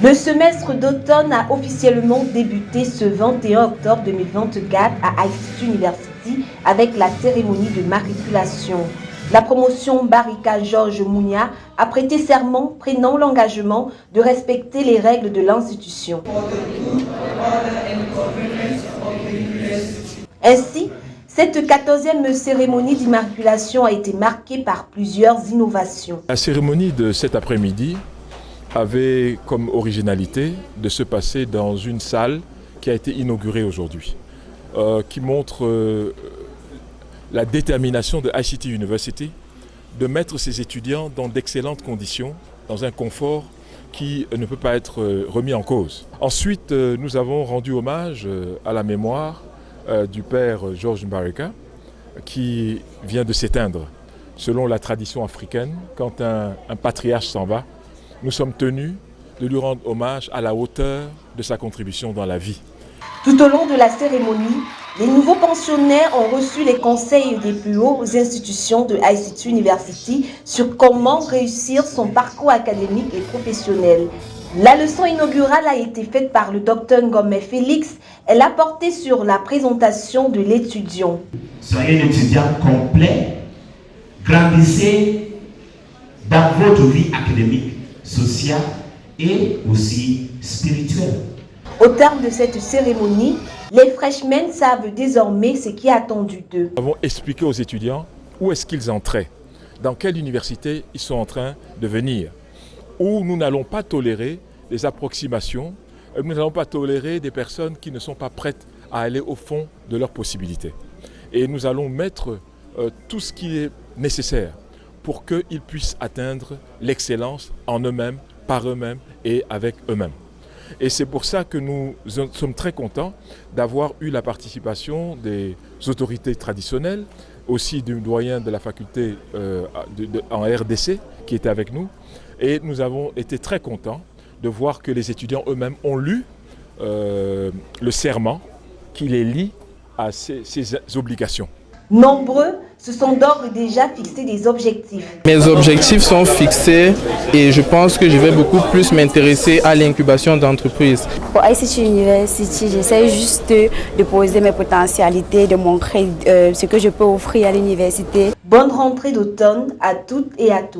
Le semestre d'automne a officiellement débuté ce 21 octobre 2024 à ICT University avec la cérémonie de matriculation. La promotion Barika Georges Mounia a prêté serment prenant l'engagement de respecter les règles de l'institution. Ainsi, cette 14e cérémonie d'immatriculation a été marquée par plusieurs innovations. La cérémonie de cet après-midi avait comme originalité de se passer dans une salle qui a été inaugurée aujourd'hui, qui montre la détermination de ICT University de mettre ses étudiants dans d'excellentes conditions, dans un confort qui ne peut pas être remis en cause. Ensuite, nous avons rendu hommage à la mémoire du père Georges Barika, qui vient de s'éteindre. Selon la tradition africaine, quand un patriarche s'en va, nous sommes tenus de lui rendre hommage à la hauteur de sa contribution dans la vie. Tout au long de la cérémonie, les nouveaux pensionnaires ont reçu les conseils des plus hautes institutions de ICT University sur comment réussir son parcours académique et professionnel. La leçon inaugurale a été faite par le Dr Ngome Félix. Elle a porté sur la présentation de l'étudiant. Soyez un étudiant complet, grandissez dans votre vie académique, sociale et aussi spirituelle. Au terme de cette cérémonie, les freshmen savent désormais ce qui est attendu d'eux. Nous avons expliqué aux étudiants où est-ce qu'ils entraient, dans quelle université ils sont en train de venir, où nous n'allons pas tolérer des approximations, nous n'allons pas tolérer des personnes qui ne sont pas prêtes à aller au fond de leurs possibilités. Et nous allons mettre tout ce qui est nécessaire pour qu'ils puissent atteindre l'excellence en eux-mêmes, par eux-mêmes et avec eux-mêmes. Et c'est pour ça que nous sommes très contents d'avoir eu la participation des autorités traditionnelles, aussi du doyen de la faculté en RDC qui était avec nous. Et nous avons été très contents de voir que les étudiants eux-mêmes ont lu le serment qui les lie à ces obligations. Nombreux se sont d'ores déjà fixés des objectifs. Mes objectifs sont fixés et je pense que je vais beaucoup plus m'intéresser à l'incubation d'entreprises. Pour ICT University, j'essaie juste de poser mes potentialités, de montrer ce que je peux offrir à l'université. Bonne rentrée d'automne à toutes et à tous.